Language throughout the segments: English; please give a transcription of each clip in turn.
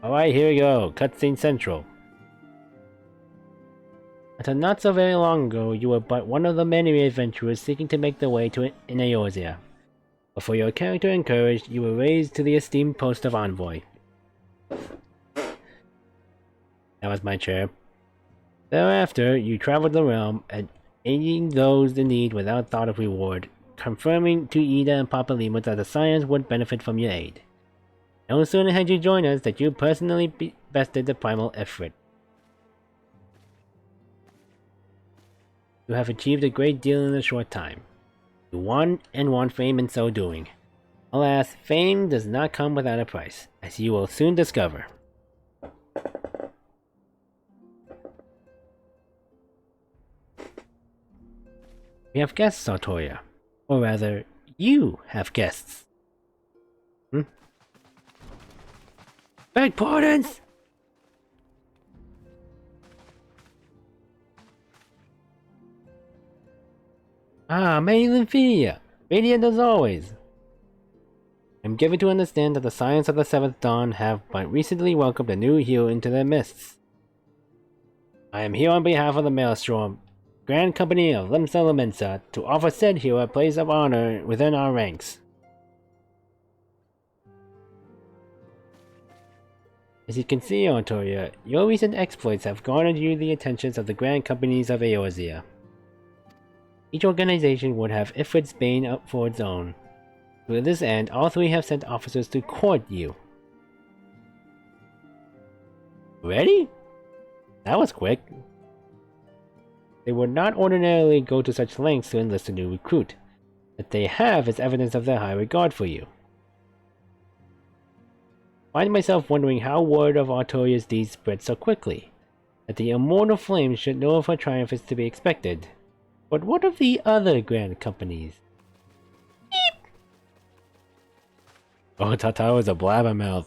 Alright, here we go. Cutscene Central. Until not so very long ago, you were but one of the many adventurers seeking to make their way to in Eorzea. But for your character and courage, you were raised to the esteemed post of envoy. That was my chair. Thereafter, you traveled the realm, aiding those in need without thought of reward, confirming to Ida and Papa Lemur that the Scions would benefit from your aid. No sooner had you joined us that you personally bested the primal Ifrit. You have achieved a great deal in a short time. You won and won fame in so doing. Alas, fame does not come without a price, as you will soon discover. We have guests, Artoria. Or rather, you have guests. Beg pardons! Ah, Maylin Fidia! Radiant as always! I'm given to understand that the Scions of the Seventh Dawn have but recently welcomed a new hero into their midst. I am here on behalf of the Maelstrom, Grand Company of Limsa, to offer said hero a place of honor within our ranks. As you can see, Artoria, your recent exploits have garnered you the attentions of the Grand Companies of Eorzea. Each organization would have Ifrit's bane up for its own. To this end, all three have sent officers to court you. Ready? That was quick. They would not ordinarily go to such lengths to enlist a new recruit. That they have is evidence of their high regard for you. I find myself wondering how word of Artoria's deeds spread so quickly. That the immortal flames should know of her triumph is to be expected. But what of the other grand companies? Beep! Oh, Tata was a blabbermouth.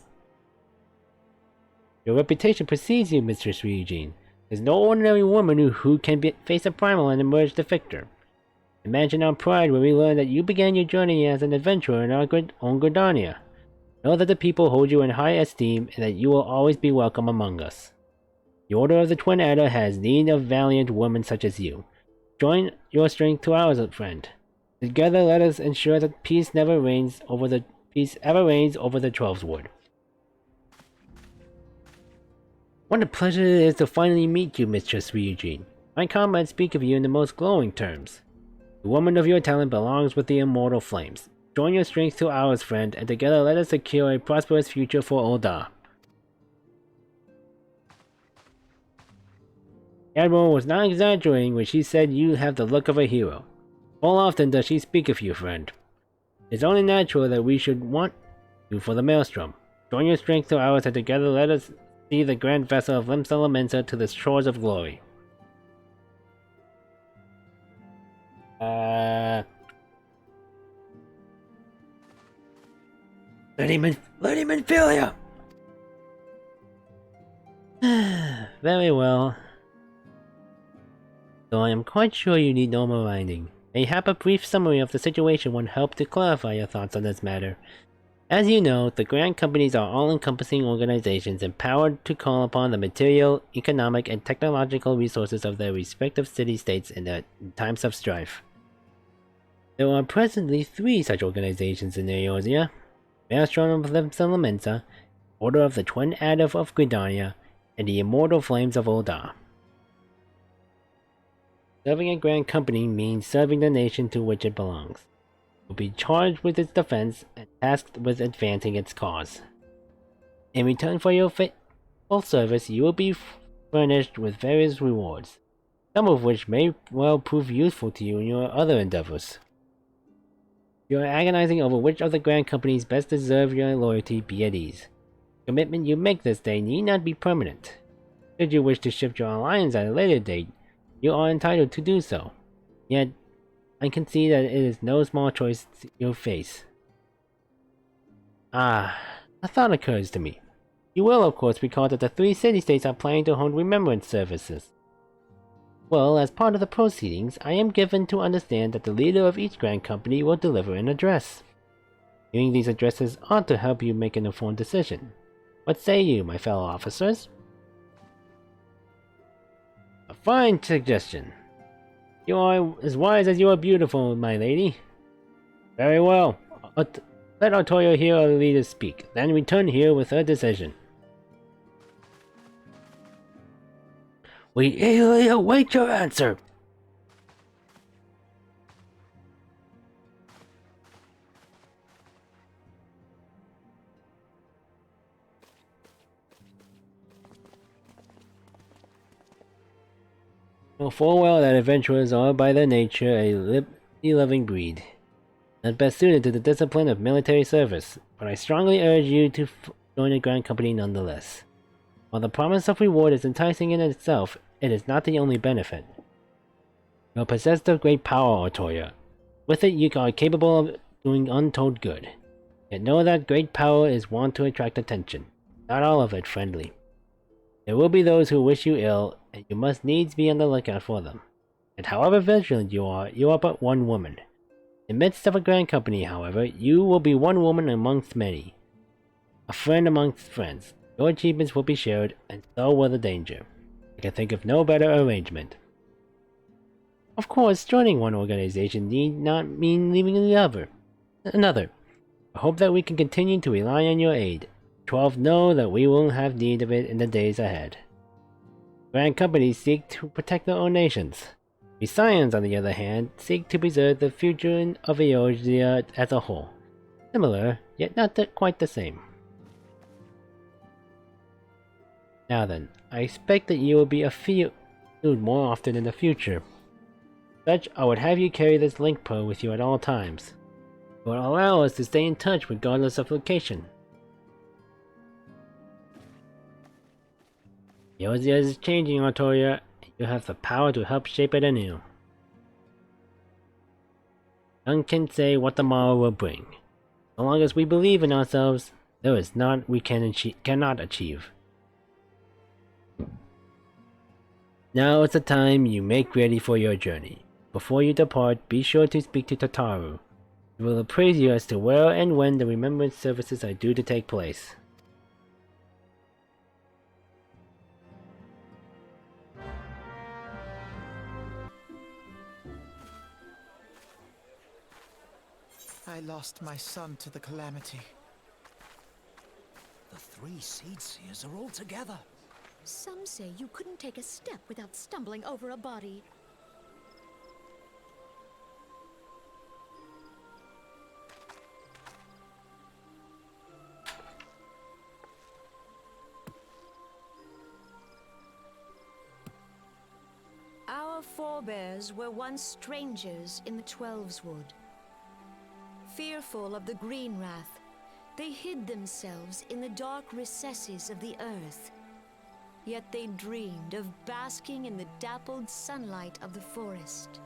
Your reputation precedes you, Mistress Ryujin. There's no ordinary woman who can face a primal and emerge the victor. Imagine our pride when we learn that you began your journey as an adventurer in our own Gridania. Know that the people hold you in high esteem and that you will always be welcome among us. The Order of the Twin Adder has need of valiant women such as you. Join your strength to ours, friend. Together let us ensure that peace ever reigns over the Twelves Wood. What a pleasure it is to finally meet you, Mistress Ryujin. My comrades speak of you in the most glowing terms. The woman of your talent belongs with the immortal flames. Join your strength to ours, friend, and together let us secure a prosperous future for Ul'dah. Admiral was not exaggerating when she said you have the look of a hero. Full often does she speak of you, friend. It's only natural that we should want you for the Maelstrom. Join your strength to ours and together let us see the grand vessel of Limsa to the shores of glory. Let him in, Philia! Very well. Though I am quite sure you need no reminding. Mayhap a brief summary of the situation would help to clarify your thoughts on this matter. As you know, the Grand Companies are all-encompassing organizations empowered to call upon the material, economic, and technological resources of their respective city-states in times of strife. There are presently 3 such organizations in Eorzea: Maelstrom of Limsa, Order of the Twin Adder of Gridania, and the Immortal Flames of Ul'dah. Serving a Grand Company means serving the nation to which it belongs. You will be charged with its defense and tasked with advancing its cause. In return for your faithful service, you will be furnished with various rewards, some of which may well prove useful to you in your other endeavors. If you are agonizing over which of the Grand Companies best deserve your loyalty, be at ease. The commitment you make this day need not be permanent. Should you wish to shift your alliance at a later date, you are entitled to do so. Yet, I can see that it is no small choice you face. A thought occurs to me. You will, of course, recall that the 3 city-states are planning to hold Remembrance services. Well, as part of the proceedings, I am given to understand that the leader of each Grand Company will deliver an address. Hearing these addresses ought to help you make an informed decision. What say you, my fellow officers? A fine suggestion. You are as wise as you are beautiful, my lady. Very well. Let Artoya hear our leader speak, then return here with her decision. We eagerly await your answer. Know full well that adventurers are by their nature a liberty-loving breed, not best suited to the discipline of military service, but I strongly urge you to join the Grand Company nonetheless. While the promise of reward is enticing in itself, it is not the only benefit. You are possessed of great power, Artoya. With it, you are capable of doing untold good. Yet know that great power is wont to attract attention, not all of it friendly. There will be those who wish you ill, and you must needs be on the lookout for them. And however vigilant you are but one woman. In the midst of a grand company, however, you will be one woman amongst many. A friend amongst friends. Your achievements will be shared, and so will the danger. I can think of no better arrangement. Of course, joining one organization need not mean leaving another. I hope that we can continue to rely on your aid. 12 know that we will have need of it in the days ahead. Grand companies seek to protect their own nations. We Scions, on the other hand, seek to preserve the future of Eorzea as a whole. Similar, yet not quite the same. Now then, I expect that you will be afield more often in the future. Such, I would have you carry this link pearl with you at all times. It will allow us to stay in touch regardless of location. Eorzea is changing, Artoya, and you have the power to help shape it anew. None can say what tomorrow will bring. So long as we believe in ourselves, there is naught we cannot achieve. Now is the time you make ready for your journey. Before you depart, be sure to speak to Tataru. He will appraise you as to where and when the remembrance services are due to take place. I lost my son to the calamity. The 3 Seedseers are all together. Some say you couldn't take a step without stumbling over a body. Our forebears were once strangers in the Twelveswood. Fearful of the Green Wrath, they hid themselves in the dark recesses of the earth. Yet they dreamed of basking in the dappled sunlight of the forest.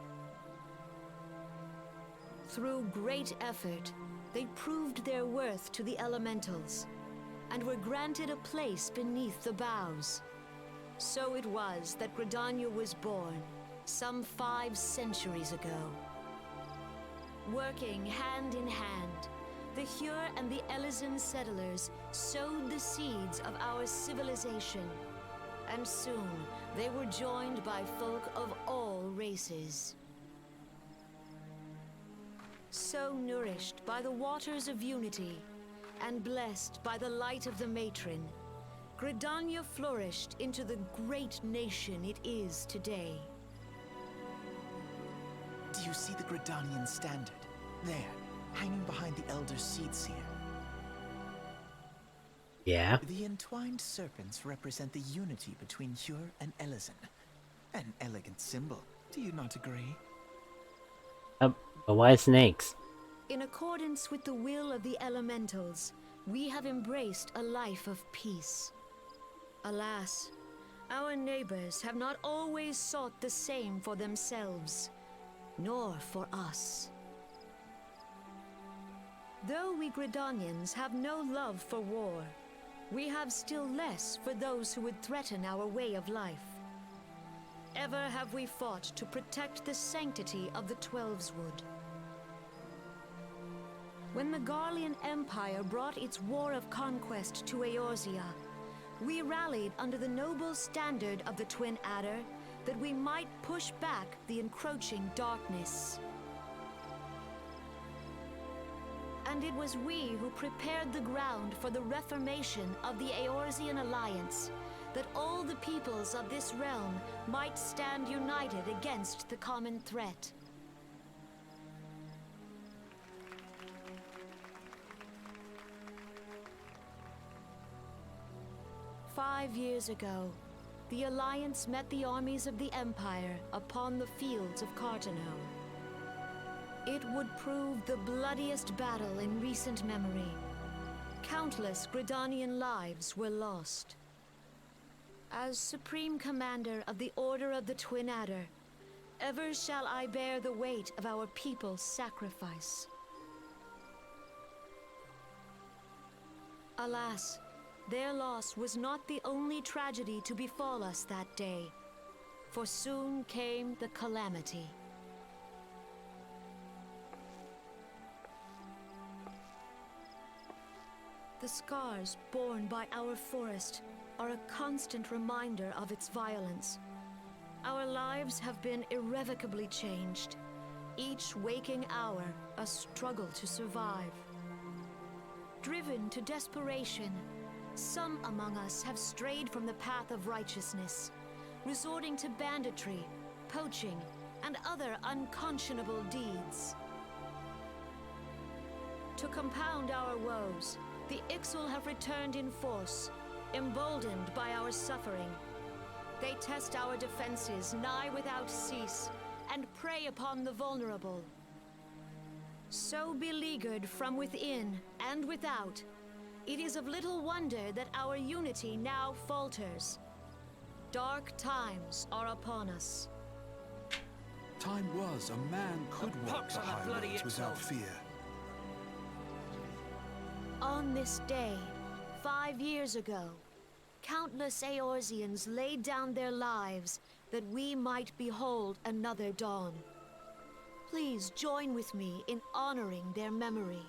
Through great effort, they proved their worth to the elementals, and were granted a place beneath the boughs. So it was that Gridania was born, some 5 centuries ago. Working hand in hand, the Hyur and the Elysian settlers sowed the seeds of our civilization, and soon they were joined by folk of all races. So nourished by the waters of unity, and blessed by the light of the matron, Gridania flourished into the great nation it is today. Do you see the Gridanian standard? There, hanging behind the Elder Seedseer. Yeah? The entwined serpents represent the unity between Hyur and Elysian. An elegant symbol, do you not agree? But why snakes? In accordance with the will of the elementals, we have embraced a life of peace. Alas, our neighbors have not always sought the same for themselves, nor for us. Though we Gridanians have no love for war, we have still less for those who would threaten our way of life. Ever have we fought to protect the sanctity of the Twelveswood. When the Garlean Empire brought its war of conquest to Eorzea, we rallied under the noble standard of the Twin Adder that we might push back the encroaching darkness. And it was we who prepared the ground for the reformation of the Eorzean Alliance, that all the peoples of this realm might stand united against the common threat. "5 years ago, the Alliance met the armies of the Empire upon the fields of Carteneau. It would prove the bloodiest battle in recent memory. Countless Gridanian lives were lost. As Supreme Commander of the Order of the Twin Adder, ever shall I bear the weight of our people's sacrifice. Alas, their loss was not the only tragedy to befall us that day, for soon came the calamity. The scars borne by our forest are a constant reminder of its violence. Our lives have been irrevocably changed, each waking hour a struggle to survive. Driven to desperation, some among us have strayed from the path of righteousness, resorting to banditry, poaching, and other unconscionable deeds. To compound our woes, the Ixal have returned in force, emboldened by our suffering. They test our defenses nigh without cease, and prey upon the vulnerable. So beleaguered from within and without, it is of little wonder that our unity now falters. Dark times are upon us. Time was a man could walk pox the on that high bloody roads without Ixal. fear. On this day, 5 years ago, countless Eorzeans laid down their lives that we might behold another dawn. Please join with me in honoring their memory.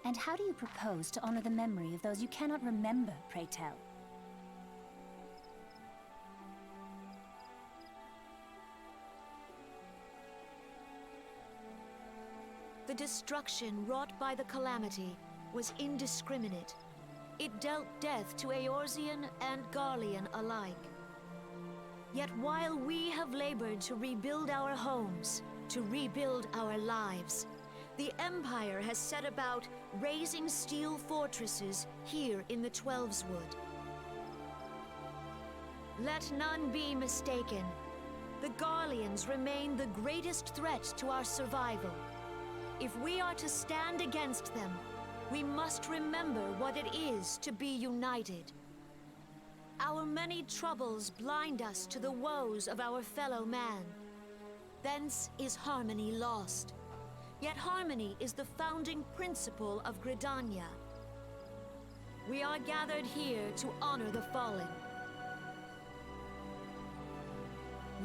And how do you propose to honor the memory of those you cannot remember, pray tell? The destruction wrought by the calamity was indiscriminate. It dealt death to Eorzean and Garlean alike. Yet while we have labored to rebuild our homes, to rebuild our lives, the Empire has set about raising steel fortresses here in the Twelveswood. Let none be mistaken. The Garleans remain the greatest threat to our survival. If we are to stand against them, we must remember what it is to be united. Our many troubles blind us to the woes of our fellow man. Thence is harmony lost. Yet harmony is the founding principle of Gridania. We are gathered here to honor the fallen.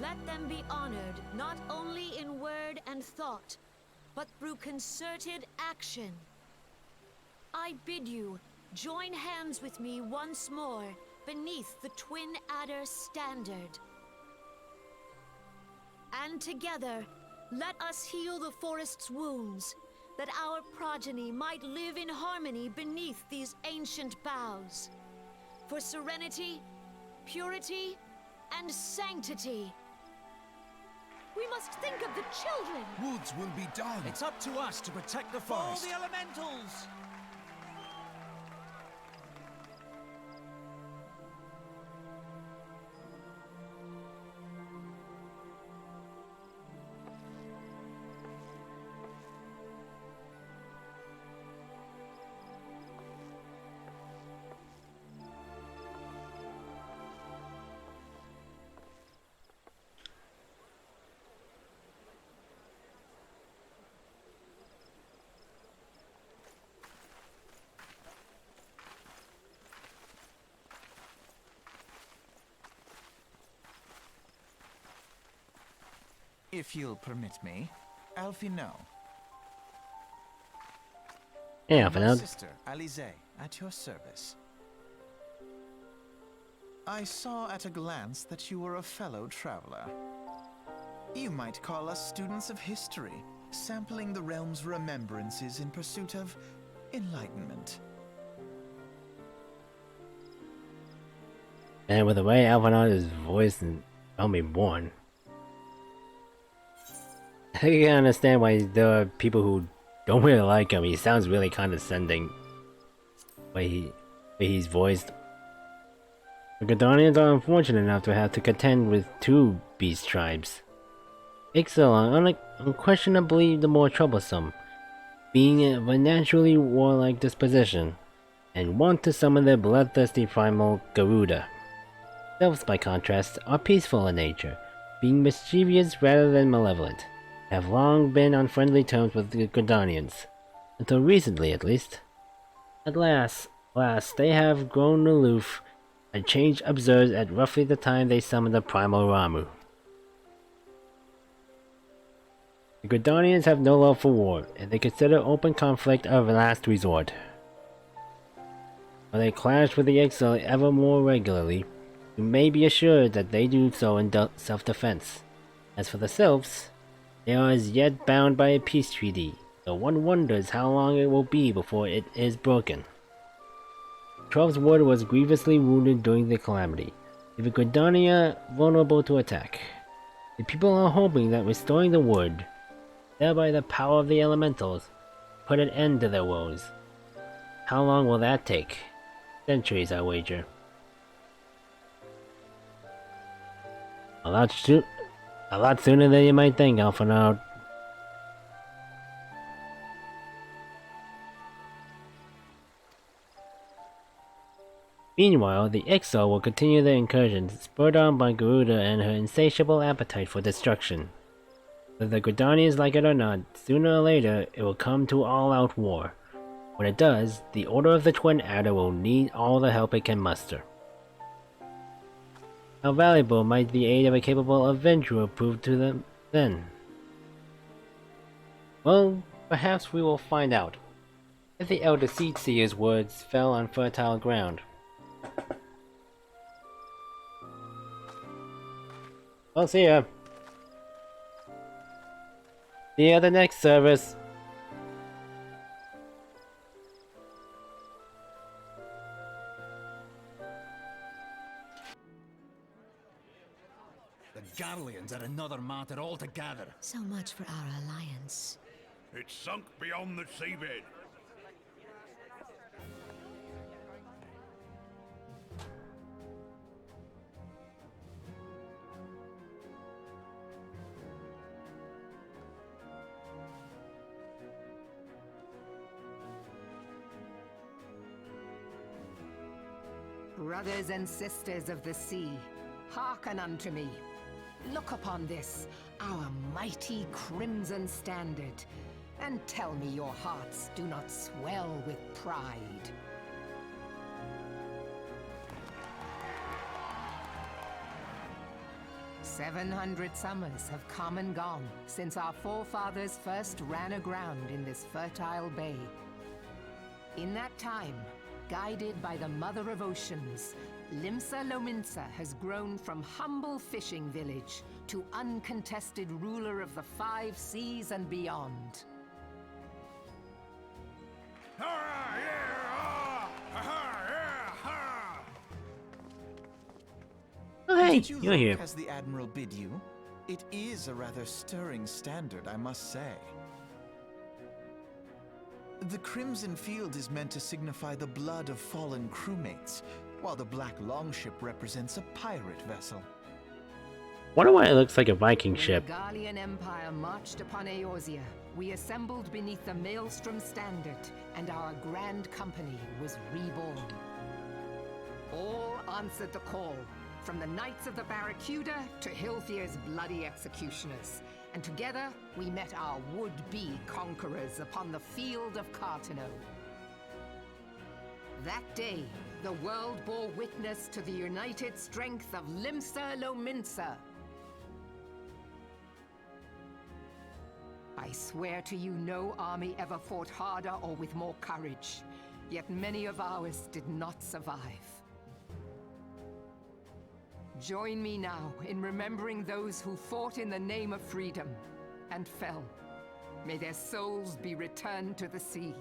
Let them be honored not only in word and thought, but through concerted action. I bid you join hands with me once more beneath the Twin Adder standard. And together, let us heal the forest's wounds, that our progeny might live in harmony beneath these ancient boughs. For serenity, purity, and sanctity. We must think of the children! Woods will be done. It's up to us to protect the All forest. the elementals! If you'll permit me, Alfie no. Yeah, And for my now. sister, Alize, at your service. I saw at a glance that you were a fellow traveler. You might call us students of history, sampling the realm's remembrances in pursuit of enlightenment. And with the way Alphinaud is voiced in Reborn, I can understand why there are people who don't really like him. He sounds really condescending. Way he's voiced. The Gardanians are unfortunate enough to have to contend with two beast tribes. Ixal are unquestionably the more troublesome, being of a naturally warlike disposition, and want to summon their bloodthirsty primal Garuda. Elves, by contrast, are peaceful in nature, being mischievous rather than malevolent, have long been on friendly terms with the Gardanians, until recently at least. At last, they have grown aloof, a change observed at roughly the time they summoned the primal Ramu. The Gardanians have no love for war, and they consider open conflict a last resort. While they clash with the Exile ever more regularly, you may be assured that they do so in self-defense. As for the Sylphs, they are as yet bound by a peace treaty, though one wonders how long it will be before it is broken. 12's ward was grievously wounded during the calamity, leaving Gardania vulnerable to attack. The people are hoping that restoring the wood, thereby the power of the elementals, put an end to their woes. How long will that take? Centuries, I wager. A lot sooner than you might think, Alphinaud. Meanwhile, the Ixal will continue their incursions, spurred on by Garuda and her insatiable appetite for destruction. Whether the Gardanians like it or not, sooner or later it will come to all-out war. When it does, the Order of the Twin Adder will need all the help it can muster. How valuable might the aid of a capable adventurer prove to them then? Well, perhaps we will find out, if the Elder Seedseer's words fell on fertile ground. Well, see ya. See you at the next service. The Garleans are another matter altogether. So much for our alliance. It's sunk beyond the seabed. Brothers and sisters of the sea, hearken unto me. Look upon this, our mighty crimson standard, and tell me your hearts do not swell with pride. "700 summers have come and gone since our forefathers first ran aground in this fertile bay. In that time, guided by the Mother of Oceans, Limsa Lominsa has grown from humble fishing village to uncontested ruler of the 5 seas and beyond. Oh, hey, Did you you're look here. as the Admiral bid you? It is a rather stirring standard, I must say. The crimson field is meant to signify the blood of fallen crewmates, while the black longship represents a pirate vessel. Wonder why it looks like a Viking When ship. the Garlean Empire marched upon Eorzea, we assembled beneath the Maelstrom Standard, and our grand company was reborn. All answered the call, from the Knights of the Barracuda to Hilthier's bloody executioners. And together, we met our would-be conquerors upon the field of Cartano. That day, the world bore witness to the united strength of Limsa Lominsa. I swear to you, no army ever fought harder or with more courage. Yet many of ours did not survive. Join me now in remembering those who fought in the name of freedom and fell. May their souls be returned to the sea.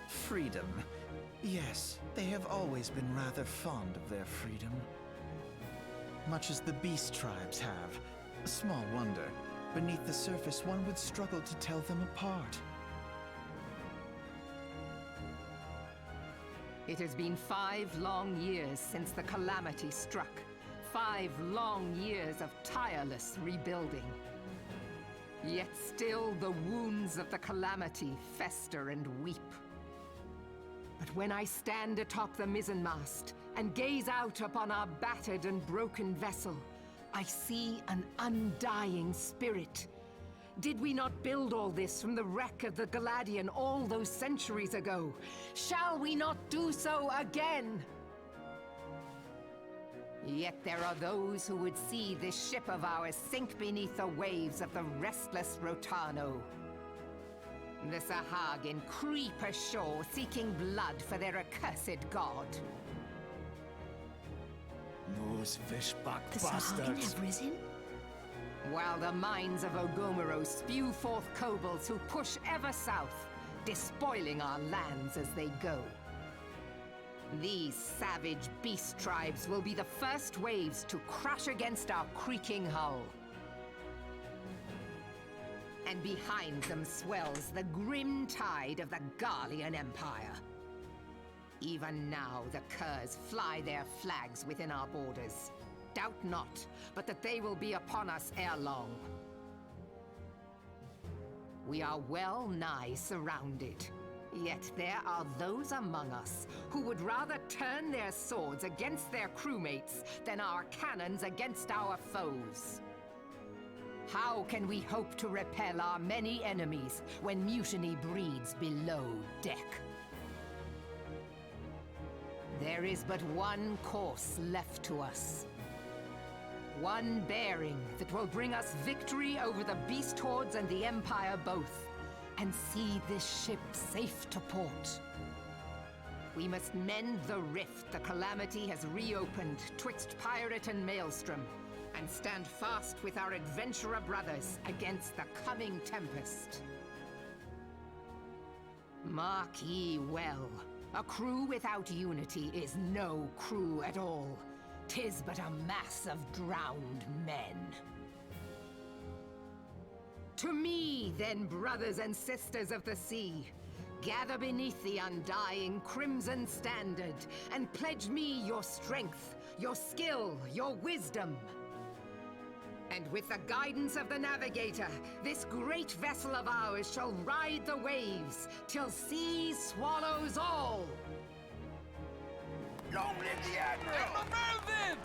Freedom. Yes, they have always been rather fond of their freedom. Much as the beast tribes have. Small wonder. Beneath the surface, one would struggle to tell them apart. It has been 5 long years since the calamity struck. 5 long years of tireless rebuilding. Yet still the wounds of the calamity fester and weep. But when I stand atop the mizzenmast and gaze out upon our battered and broken vessel, I see an undying spirit. Did we not build all this from the wreck of the Galadian all those centuries ago? Shall we not do so again? Yet there are those who would see this ship of ours sink beneath the waves of the restless Rotano. The Sahagin creep ashore seeking blood for their accursed god. Those fishback The Sahagin have risen? While the mines of Ogomoro spew forth kobolds who push ever south, despoiling our lands as they go. These savage beast tribes will be the first waves to crash against our creaking hull. And behind them swells the grim tide of the Garlean Empire. Even now the curs fly their flags within our borders. Doubt not, but that they will be upon us ere long. We are well nigh surrounded. Yet there are those among us who would rather turn their swords against their crewmates than our cannons against our foes. How can we hope to repel our many enemies when mutiny breeds below deck? There is but one course left to us. One bearing that will bring us victory over the beast hordes and the Empire both, and see this ship safe to port. We must mend the rift the calamity has reopened twixt pirate and maelstrom, and stand fast with our adventurer brothers against the coming tempest. Mark ye well, a crew without unity is no crew at all. 'Tis but a mass of drowned men. To me, then, brothers and sisters of the sea, gather beneath the undying crimson standard, and pledge me your strength, your skill, your wisdom. And with the guidance of the navigator, this great vessel of ours shall ride the waves till sea swallows all. Long live the Admiral! Move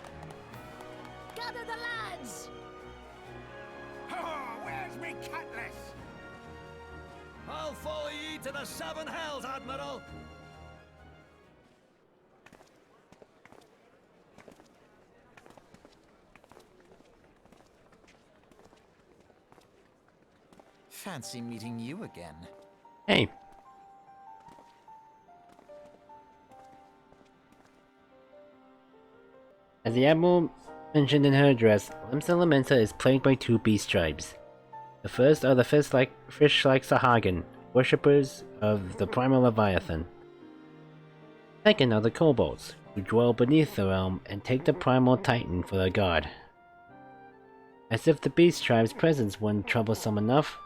Gather the lads! Oh, where's me cutlass? I'll follow ye to the 7 hells, Admiral! Fancy meeting you again. Hey. As the Admiral mentioned in her address, Lemsa Lamenta is plagued by 2 beast tribes. The first are the fish-like Sahagin, worshippers of the primal Leviathan. Second are the kobolds, who dwell beneath the realm and take the primal Titan for their god. As if the beast tribe's presence weren't troublesome enough,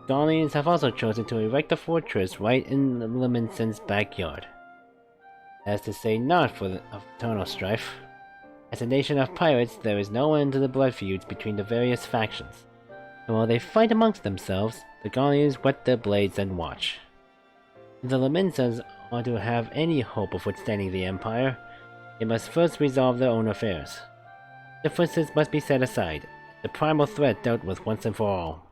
Garleans have also chosen to erect a fortress right in Leminsen's backyard. That is to say, not for of eternal strife. As a nation of pirates, there is no end to the blood feuds between the various factions. And while they fight amongst themselves, the Garleans whet their blades and watch. If the Lemensas are to have any hope of withstanding the Empire, they must first resolve their own affairs. Differences must be set aside, the primal threat dealt with once and for all.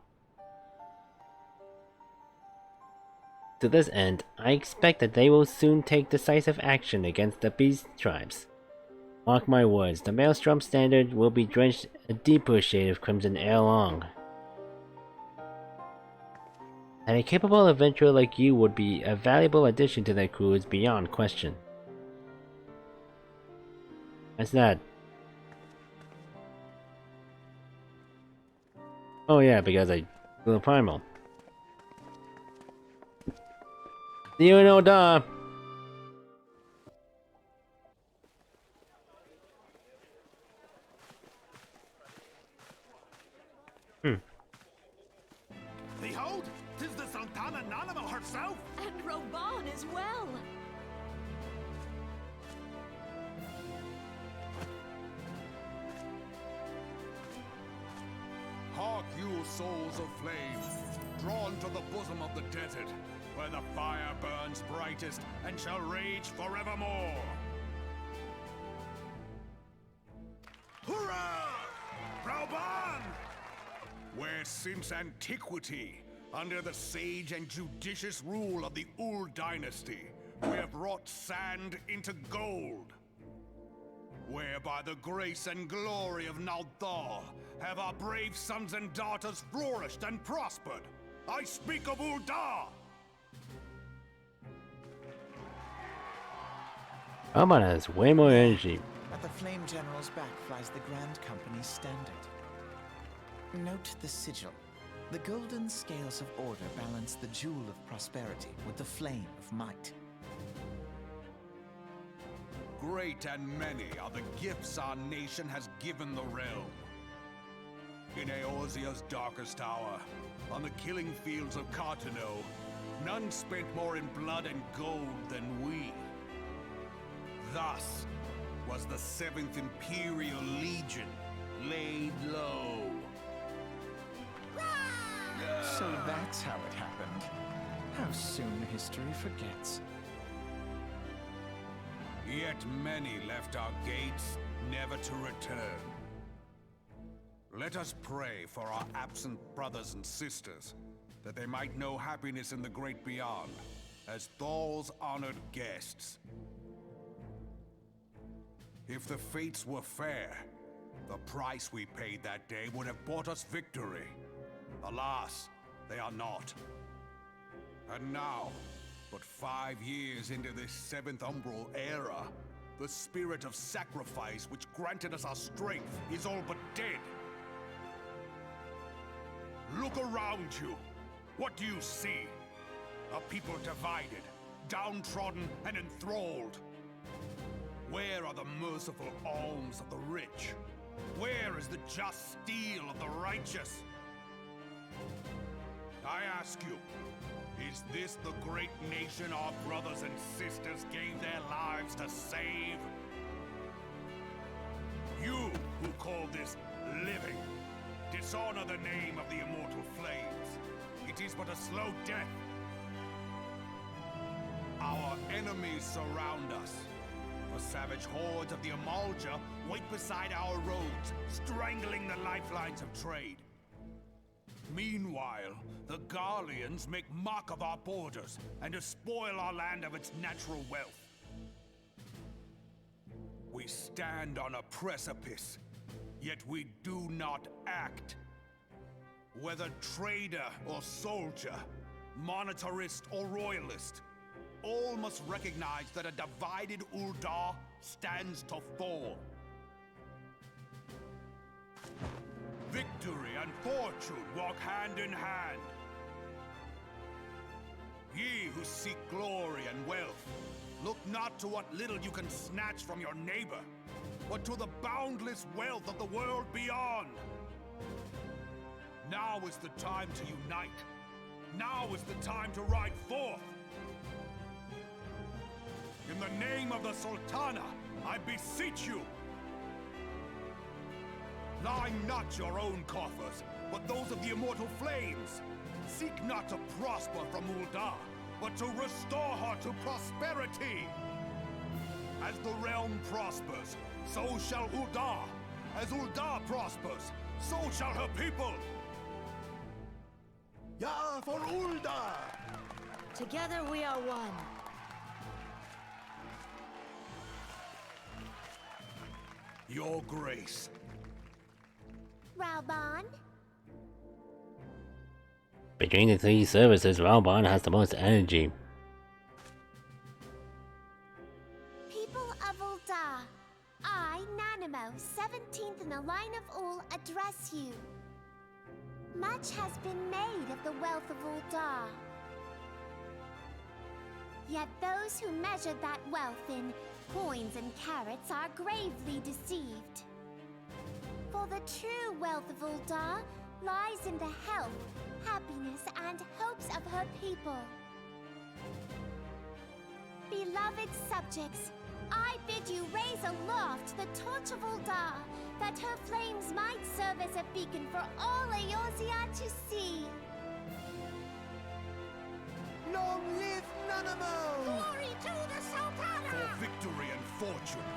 To this end, I expect that they will soon take decisive action against the beast tribes. Mark my words, the Maelstrom Standard will be drenched a deeper shade of crimson ere long. And a capable adventurer like you would be a valuable addition to that crew is beyond question. What's that? Oh yeah, because I blew a primal. You know, duh. Behold, 'tis the Sultana Nanimo herself! And Reborn as well! Hark you, souls of flame, drawn to the bosom of the desert, where the fire burns brightest and shall rage forevermore. Hurrah! Reborn! Where since antiquity, under the sage and judicious rule of the Ul dynasty, we have wrought sand into gold. Where by the grace and glory of Naldar have our brave sons and daughters flourished and prospered. I speak of Uldar! Amon has way more energy. At the Flame General's back flies the Grand Company's standard. Note the sigil. The golden scales of order balance the jewel of prosperity with the flame of might. Great and many are the gifts our nation has given the realm. In Eorzea's darkest hour, on the killing fields of Cartano, none spent more in blood and gold than we. Thus was the 7th Imperial Legion laid low. So that's how it happened. How soon history forgets. Yet many left our gates, never to return. Let us pray for our absent brothers and sisters, that they might know happiness in the great beyond, as Thal's honored guests. If the fates were fair, the price we paid that day would have bought us victory. Alas, they are not. And now, but 5 years into this 7th Umbral era, the spirit of sacrifice which granted us our strength is all but dead. Look around you. What do you see? A people divided, downtrodden, and enthralled. Where are the merciful alms of the rich? Where is the just steel of the righteous? I ask you, is this the great nation our brothers and sisters gave their lives to save? You who call this living, dishonor the name of the immortal flames. It is but a slow death. Our enemies surround us. The savage hordes of the Amalja wait beside our roads, strangling the lifelines of trade. Meanwhile, the Garleans make mock of our borders and despoil our land of its natural wealth. We stand on a precipice, yet we do not act. Whether trader or soldier, monetarist or royalist, all must recognize that a divided Uldar stands to fall. Victory and fortune walk hand in hand. Ye who seek glory and wealth, look not to what little you can snatch from your neighbor, but to the boundless wealth of the world beyond. Now is the time to unite. Now is the time to ride forth. In the name of the Sultana, I beseech you. Line not your own coffers, but those of the immortal flames. Seek not to prosper from Uldar, but to restore her to prosperity. As the realm prospers, so shall Uldar. As Uldar prospers, so shall her people. Yeah, for Uldar! Together we are one. Your Grace. Reborn? Between the three services, Reborn has the most energy. People of Ul'dah, I, Nanimo, 17th in the line of Ul, address you. Much has been made of the wealth of Ul'dah. Yet those who measure that wealth in coins and carats are gravely deceived. For the true wealth of Ul'dah lies in the health, happiness, and hopes of her people. Beloved subjects, I bid you raise aloft the torch of Ul'dah, that her flames might serve as a beacon for all Eorzea to see. Long live Nanamo! Glory to the Sultana! For victory and fortune,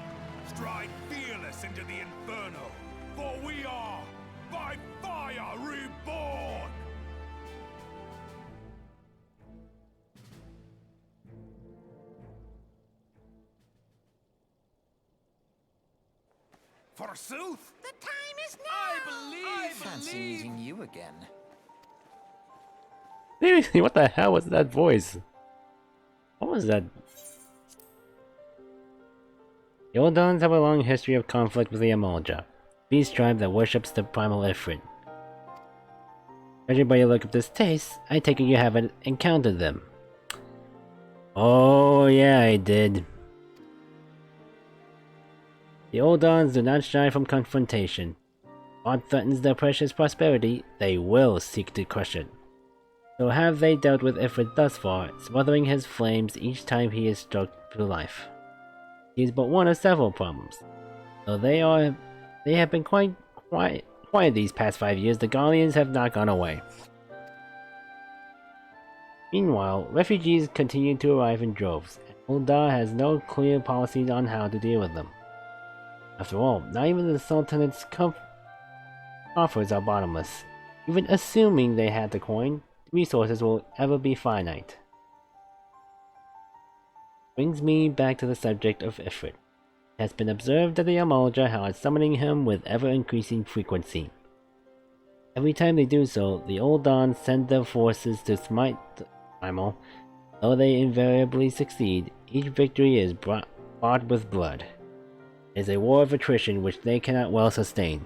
stride fearless into the Inferno, for we are, by fire, reborn! Forsooth? The time is now! Fancy meeting you again. Seriously, what the hell was that voice? What was that? The Uldans have a long history of conflict with the Amalja, these tribe that worships the primal Ifrit. Judging by your look of distaste, I take it you haven't encountered them. Oh yeah, I did. The Uldans do not shy from confrontation. If aught threatens their precious prosperity, they will seek to crush it. So have they dealt with Ifrit thus far, smothering his flames each time he is struck to life. He is but one of several problems. Though they have been quite quiet these past 5 years, the Garleans have not gone away. Meanwhile, refugees continue to arrive in droves, and Ul'dah has no clear policies on how to deal with them. After all, not even the Sultanate's coffers are bottomless. Even assuming they had the coin, the resources will ever be finite. Brings me back to the subject of Ifrit. It has been observed that the Amalja are summoning him with ever-increasing frequency. Every time they do so, the Uldans send their forces to smite the primal. Though they invariably succeed, each victory is bought with blood. It is a war of attrition which they cannot well sustain.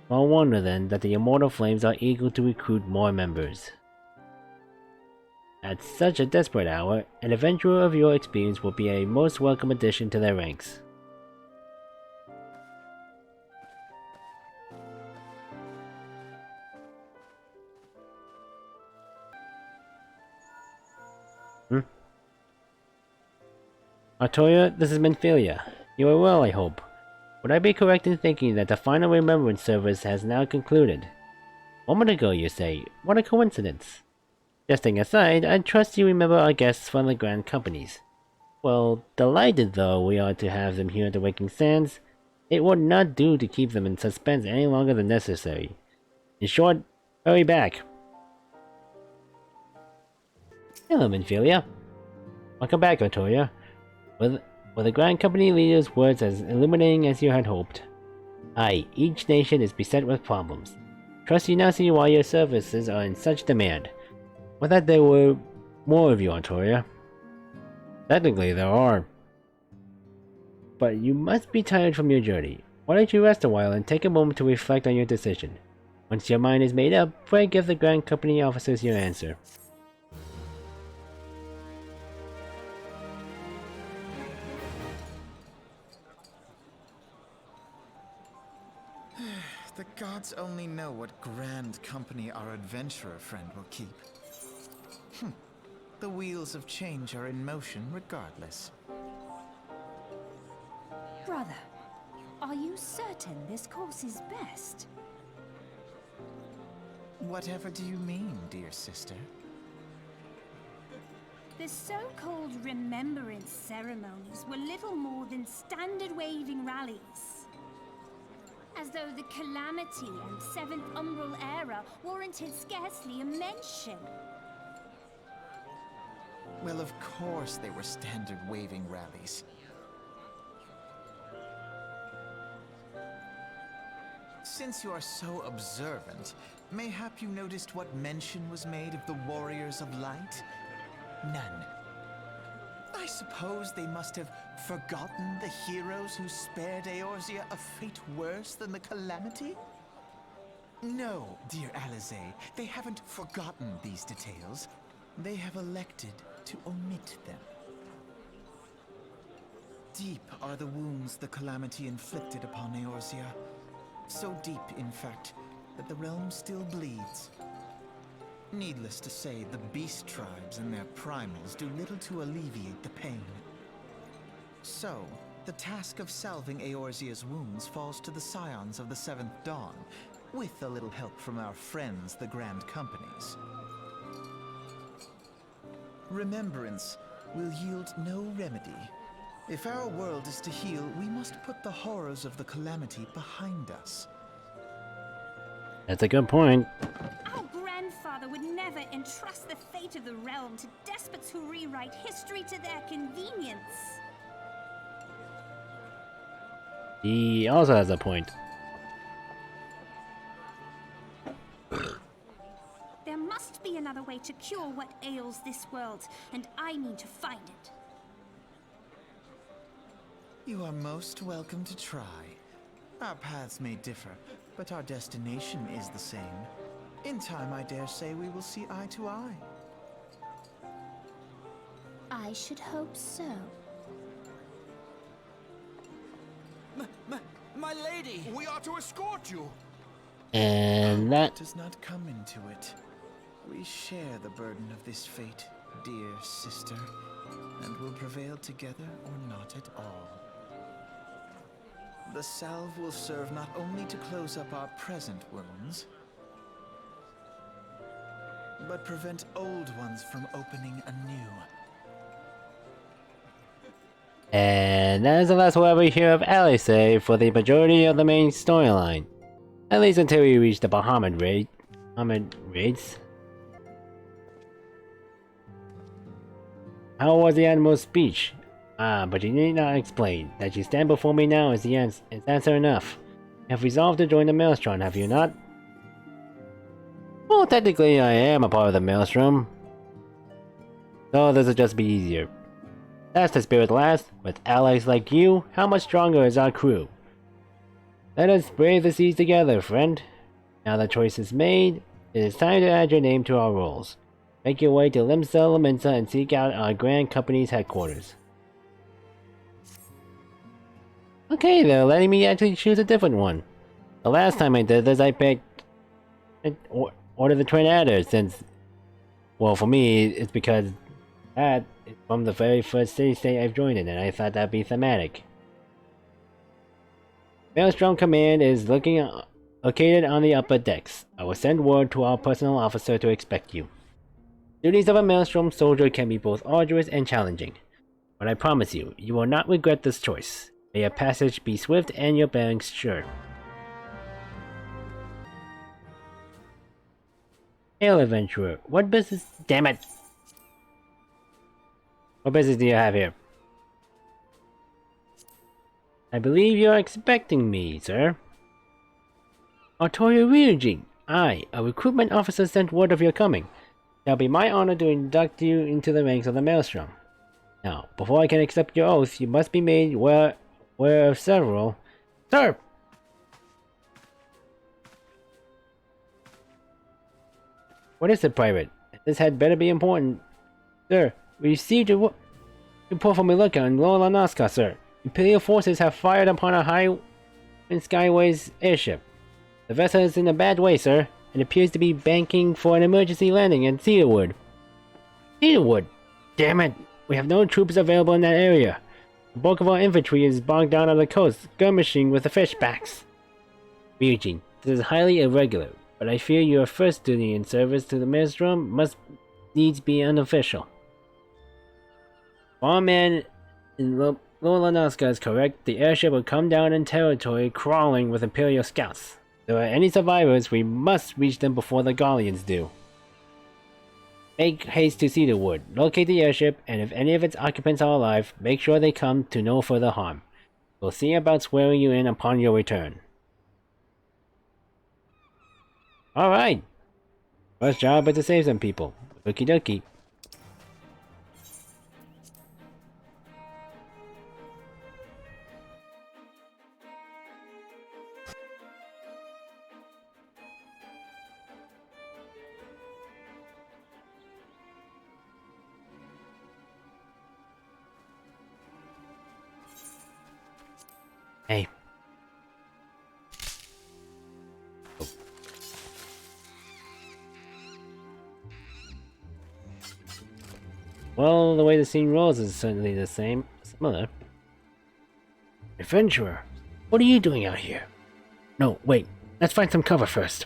Small wonder then that the Immortal Flames are eager to recruit more members. At such a desperate hour, an adventurer of your experience will be a most welcome addition to their ranks. Artoria, this is Menphilia. You are well, I hope. Would I be correct in thinking that the final Remembrance service has now concluded? A moment ago, you say. What a coincidence. Jesting aside, I trust you remember our guests from the Grand Companies. Well, delighted though we are to have them here at the Waking Sands, it would not do to keep them in suspense any longer than necessary. In short, hurry back. Hello, Menphilia. Welcome back, Artoria. Were the Grand Company leader's words as illuminating as you had hoped? Aye, each nation is beset with problems. Trust you now see why your services are in such demand. Would that there were more of you, Artoria. Technically, there are. But you must be tired from your journey. Why don't you rest a while and take a moment to reflect on your decision? Once your mind is made up, pray give the Grand Company officers your answer. The gods only know what grand company our adventurer friend will keep. The wheels of change are in motion regardless. Brother, are you certain this course is best? Whatever do you mean, dear sister? The so-called Remembrance ceremonies were little more than standard waving rallies. As though the Calamity and Seventh Umbral Era warranted scarcely a mention. Well, of course they were standard waving rallies. Since you are so observant, mayhap you noticed what mention was made of the Warriors of Light? None. I suppose they must have forgotten the heroes who spared Eorzea a fate worse than the Calamity? No, dear Alize, they haven't forgotten these details. They have elected to omit them. Deep are the wounds the Calamity inflicted upon Eorzea. So deep, in fact, that the realm still bleeds. Needless to say, the beast tribes and their primals do little to alleviate the pain. So, the task of salving Eorzea's wounds falls to the scions of the Seventh Dawn, with a little help from our friends, the Grand Companies. Remembrance will yield no remedy. If our world is to heal, we must put the horrors of the Calamity behind us. That's a good point. Our grandfather would never entrust the fate of the realm to despots who rewrite history to their convenience. He also has a point. There must be another way to cure what ails this world, and I mean to find it. You are most welcome to try. Our paths may differ, but our destination is the same. In time, I dare say we will see eye to eye. I should hope so. My lady! We are to escort you! And that Does not come into it. We share the burden of this fate, dear sister, and will prevail together or not at all. The salve will serve not only to close up our present wounds, but prevent old ones from opening anew. And that is the last we'll ever hear of Alice for the majority of the main storyline. At least until we reach the Bahamut raids. How was the animal's speech? But you need not explain. That you stand before me now is answer enough. You have resolved to join the Maelstrom, have you not? Well, technically I am a part of the Maelstrom. So this will just be easier. That's the spirit last. With allies like you, how much stronger is our crew? Let us brave the seas together, friend. Now the choice is made, it is time to add your name to our rolls. Make your way to Limsa Laminsa and seek out our Grand Company's headquarters. Okay, they're letting me actually choose a different one. The last time I did this, I picked Order the Twin Adders, since, well, for me, it's because that is from the very first city-state I've joined in, and I thought that'd be thematic. Maelstrom Command is located on the upper decks. I will send word to our personal officer to expect you. Duties of a Maelstrom soldier can be both arduous and challenging, but I promise you, you will not regret this choice. May your passage be swift and your bearings sure. Hail, adventurer. What business? Damn it! What business do you have here? I believe you are expecting me, sir. Artoria Ryujin, I, a recruitment officer, sent word of your coming. It shall be my honor to induct you into the ranks of the Maelstrom. Now, before I can accept your oath, you must be made aware of several... Sir! What is it, private? This had better be important. Sir, we received a report from a lookout in Lower Nazca, sir. Imperial forces have fired upon a Highwind Skyways airship. The vessel is in a bad way, sir. It appears to be banking for an emergency landing at Cedarwood. Cedarwood? Damn it! We have no troops available in that area. The bulk of our infantry is bogged down on the coast, skirmishing with the fishbacks. Ryujin, this is highly irregular, but I fear your first duty in service to the Maelstrom must needs be unofficial. If our man in Lower Nazca is correct, the airship will come down in territory crawling with Imperial scouts. If there are any survivors, we must reach them before the Gallians do. Make haste to Cedarwood, locate the airship, and if any of its occupants are alive, make sure they come to no further harm. We'll see about swearing you in upon your return. Alright. First job is to save some people. Okie dokie. Hey. Well, the way the scene rolls is certainly the same. Similar. Adventurer, what are you doing out here? No, wait. Let's find some cover first.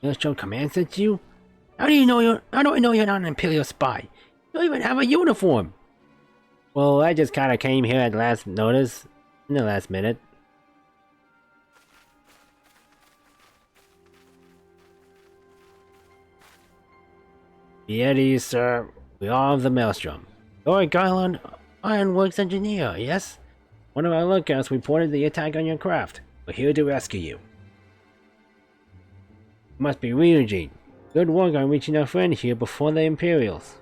Maelstrom commands at you? How do I know you're not an Imperial spy? You don't even have a uniform! Well, I just kinda came here at last notice. In the last minute. Be at ease, sir. We are of the Maelstrom. You're a Garland Ironworks engineer, yes? One of our lookouts reported the attack on your craft. We're here to rescue you. Must be Ryujin. Good work on reaching our friend here before the Imperials.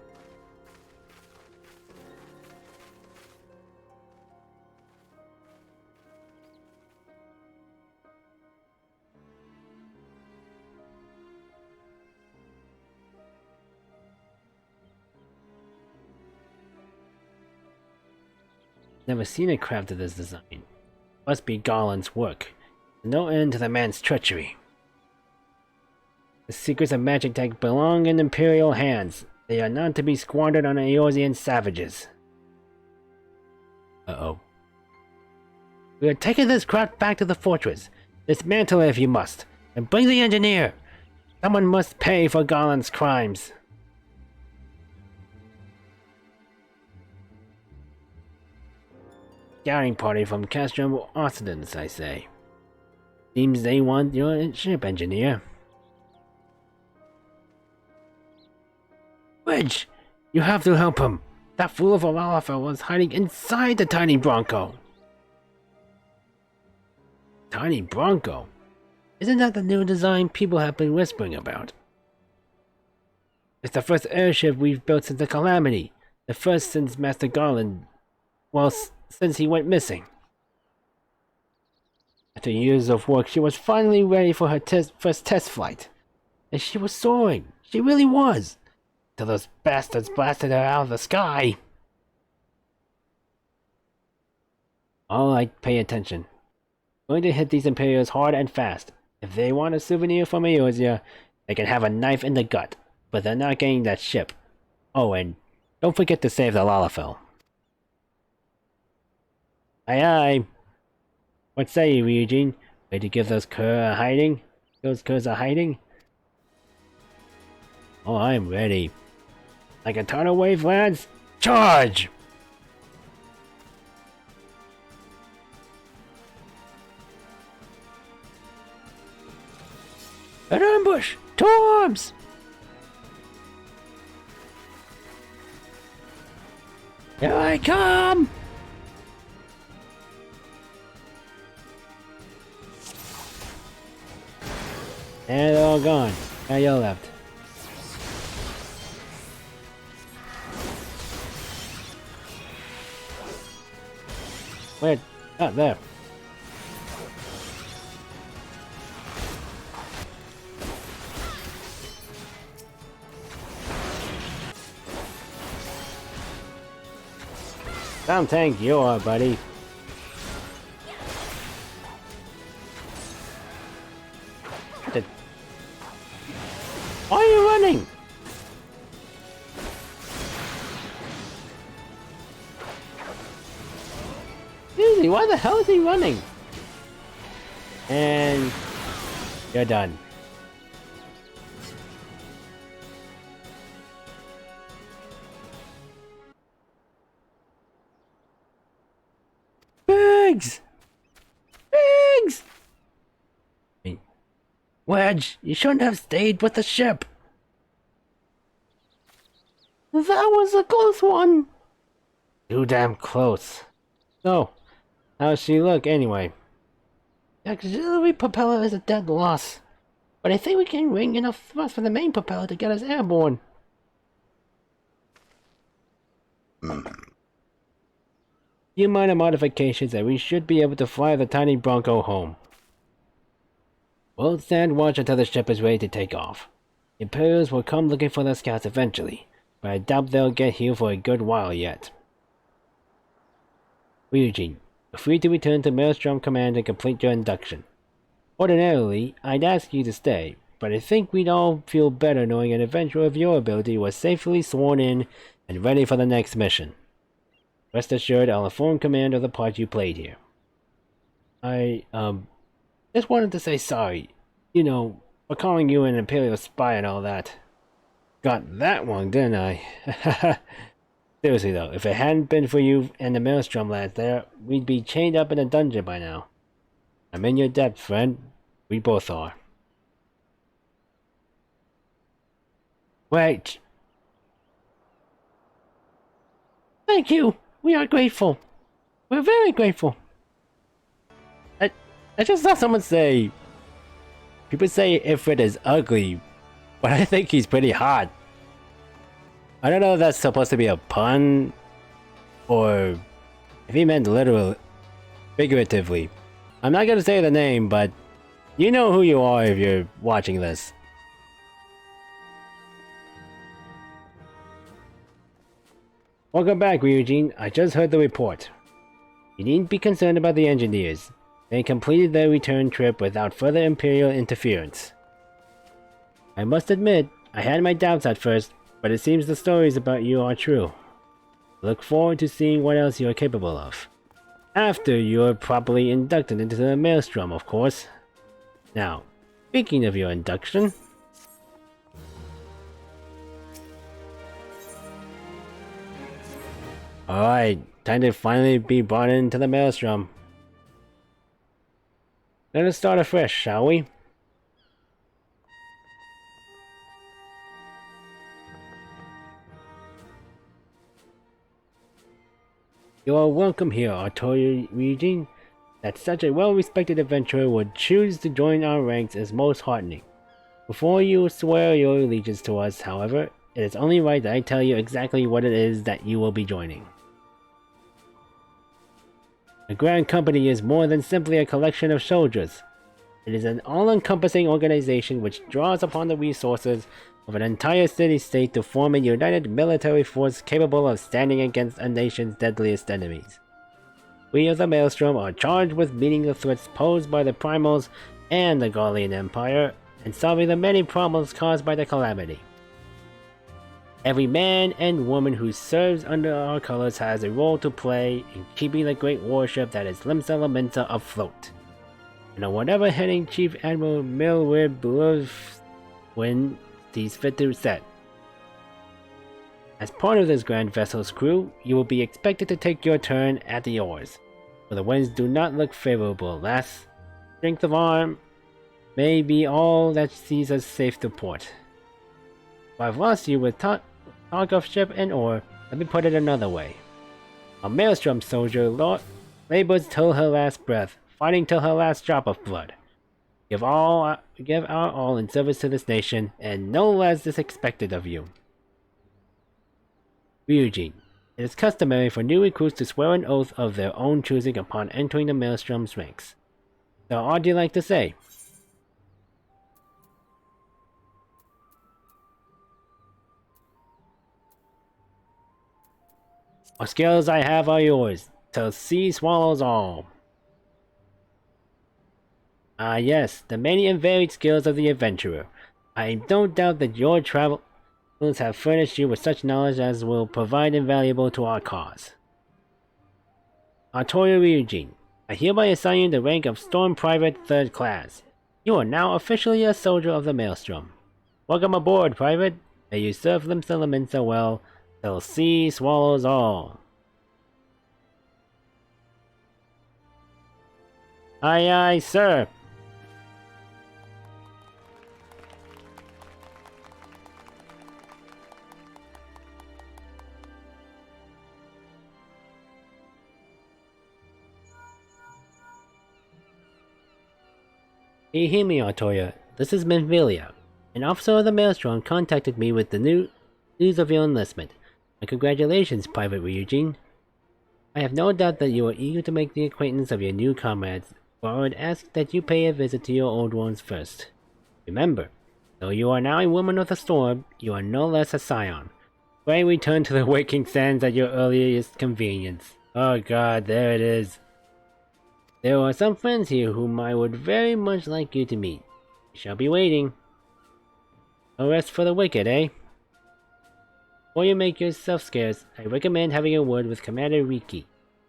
Never seen a craft of this design. Must be Garland's work. No end to the man's treachery. The secrets of magic tech belong in Imperial hands. They are not to be squandered on Eorzean savages. Uh-oh. We are taking this craft back to the fortress. Dismantle it if you must. And bring the engineer. Someone must pay for Garland's crimes. Scouting party from Castrum Occidents, I say. Seems they want your ship, engineer. Wedge! You have to help him! That fool of a Lalafell was hiding inside the tiny Bronco! Tiny Bronco? Isn't that the new design people have been whispering about? It's the first airship we've built since the Calamity. The first since Master Garland... well, since he went missing. After years of work, she was finally ready for her first test flight. And she was soaring. She really was. Till those bastards blasted her out of the sky. Alright, pay attention. Going to hit these Imperials hard and fast. If they want a souvenir from Eorzea, they can have a knife in the gut. But they're not getting that ship. Oh, and don't forget to save the Lalafell. Aye aye. What say you, Ryujin? Ready to give those curs a hiding? Those curs a hiding? Oh, I'm ready. Like a tidal wave, lads! Charge! An ambush! To arms! Here I come! And they're all gone. Now you're left. Where? Ah, there. Some tank you are, buddy. Why are you running? Seriously, why the hell is he running? And you're done. Biggs! Biggs! Wedge, you shouldn't have stayed with the ship. That was a close one. Too damn close. So, how's she look anyway? The auxiliary propeller is a dead loss, but I think we can wring enough thrust from the main propeller to get us airborne. Few minor modifications and we should be able to fly the tiny Bronco home. We'll stand watch until the ship is ready to take off. The Imperials will come looking for the scouts eventually, but I doubt they'll get here for a good while yet. Ryujin, you're free to return to Maelstrom Command and complete your induction. Ordinarily, I'd ask you to stay, but I think we'd all feel better knowing an adventurer of your ability was safely sworn in and ready for the next mission. Rest assured, I'll inform Command of the part you played here. I, just wanted to say sorry, you know, for calling you an Imperial spy and all that. Got that one, didn't I? Seriously though, if it hadn't been for you and the Maelstrom lads there, we'd be chained up in a dungeon by now. I'm in your debt, friend. We both are. Wait. Thank you. We are grateful. We're very grateful. I just saw someone say... People say Ifrit is ugly, but I think he's pretty hot. I don't know if that's supposed to be a pun, or if he meant literally, figuratively. I'm not gonna say the name, but you know who you are if you're watching this. Welcome back, Ryujin. I just heard the report. You needn't be concerned about the engineers. They completed their return trip without further Imperial interference. I must admit, I had my doubts at first, but it seems the stories about you are true. I look forward to seeing what else you are capable of. After you're properly inducted into the Maelstrom, of course. Now, speaking of your induction... Alright, time to finally be brought into the Maelstrom. Let us start afresh, shall we? You are welcome here, Artoria Ryujin. That such a well-respected adventurer would choose to join our ranks is most heartening. Before you swear your allegiance to us, however, it is only right that I tell you exactly what it is that you will be joining. The Grand Company is more than simply a collection of soldiers. It is an all-encompassing organization which draws upon the resources of an entire city-state to form a united military force capable of standing against a nation's deadliest enemies. We of the Maelstrom are charged with meeting the threats posed by the Primals and the Garlean Empire, and solving the many problems caused by the calamity. Every man and woman who serves under our colors has a role to play in keeping the great warship that is Limsa Laminsa afloat. And on whatever heading Chief Admiral Milward Bluffwin sees fit to set. As part of this grand vessel's crew, you will be expected to take your turn at the oars, for the winds do not look favorable, lass. Strength of arm may be all that sees us safe to port. If I've lost you with talk of ship and oar, let me put it another way. A Maelstrom soldier labors till her last breath, fighting till her last drop of blood. Give our all in service to this nation, and no less is expected of you. Ryujin, it is customary for new recruits to swear an oath of their own choosing upon entering the Maelstrom's ranks. So, what do you like to say? What skills I have are yours, till sea swallows all. Ah yes, the many and varied skills of the adventurer. I don't doubt that your travels have furnished you with such knowledge as will provide invaluable to our cause. Artoria Ryujin, I hereby assign you the rank of Storm Private 3rd Class. You are now officially a soldier of the Maelstrom. Welcome aboard, Private. May you serve Limsa Laminsa well, till sea swallows all. Aye, aye, sir. Hey, hear me, Artoria. This is Menvilia. An officer of the Maelstrom contacted me with the news of your enlistment. My congratulations, Private Ryujin. I have no doubt that you are eager to make the acquaintance of your new comrades, but I would ask that you pay a visit to your old ones first. Remember, though you are now a woman of the storm, you are no less a scion. Pray return to the waking sands at your earliest convenience. Oh god, there it is. There are some friends here whom I would very much like you to meet. We shall be waiting. No rest for the wicked, eh? Before you make yourself scarce, I recommend having a word with Commander Riki.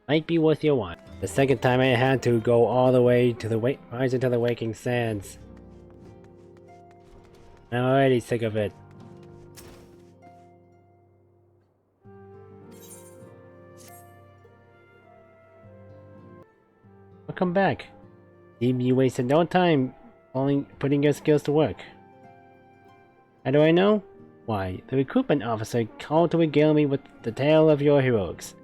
Might be worth your while. The second time I had to go all the way to the rise into the waking sands. I'm already sick of it. Welcome back. Seem you wasted no time putting your skills to work. How do I know? Why, the recruitment officer called to regale me with the tale of your heroics.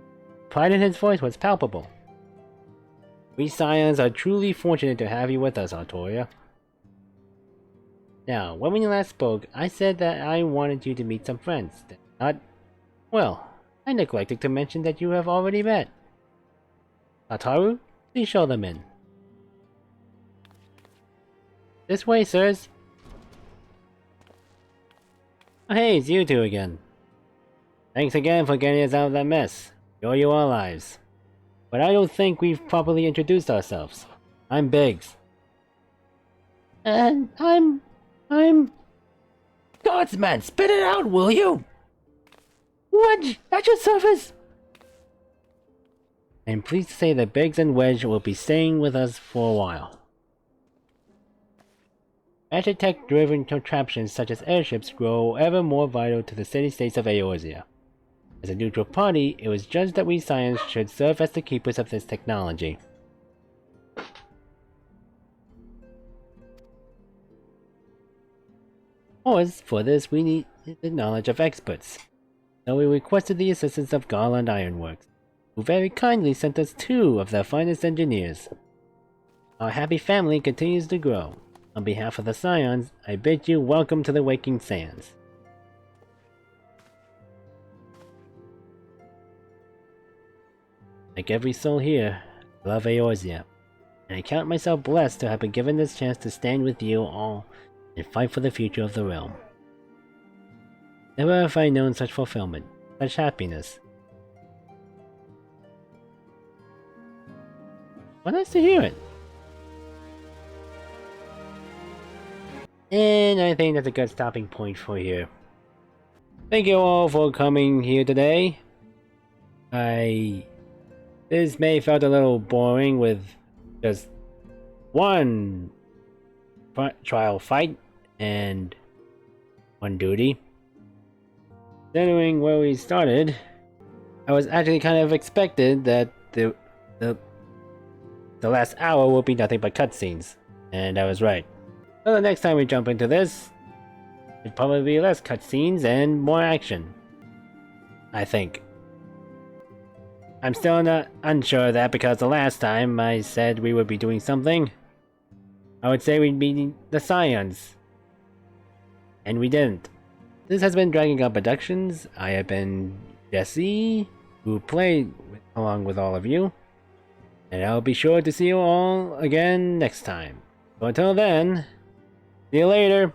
Pride in his voice was palpable. We Scions are truly fortunate to have you with us, Artoria. Now, when we last spoke, I said that I wanted you to meet some friends. Well, I neglected to mention that you have already met. Ataru, please show them in. This way, sirs. Oh, hey, it's you two again. Thanks again for getting us out of that mess. Enjoy your lives. But I don't think we've properly introduced ourselves. I'm Biggs. And I'm... Godsman, spit it out, will you? Wedge, at your service! I'm pleased to say that Biggs and Wedge will be staying with us for a while. Agitech-driven contraptions such as airships grow ever more vital to the city-states of Eorzea. As a neutral party, it was judged that we Scions should serve as the keepers of this technology. For this, we need the knowledge of experts. So we requested the assistance of Garland Ironworks, who very kindly sent us 2 of their finest engineers. Our happy family continues to grow. On behalf of the Scions, I bid you welcome to the Waking Sands. Like every soul here, I love Eorzea, and I count myself blessed to have been given this chance to stand with you all and fight for the future of the realm. Never have I known such fulfillment, such happiness. Well, nice to hear it. And I think that's a good stopping point for here. Thank you all for coming here today. This may have felt a little boring with just one trial fight and one duty. Considering where we started, I was actually kind of expected that the last hour will be nothing but cutscenes, and I was right. So the next time we jump into this, it'd probably be less cutscenes and more action. I think. I'm still not unsure of that because the last time I said we would be doing something, I would say we'd be the Scions. And we didn't. This has been Dragon God Productions. I have been Jesse, who played along with all of you. And I'll be sure to see you all again next time. So until then, see you later.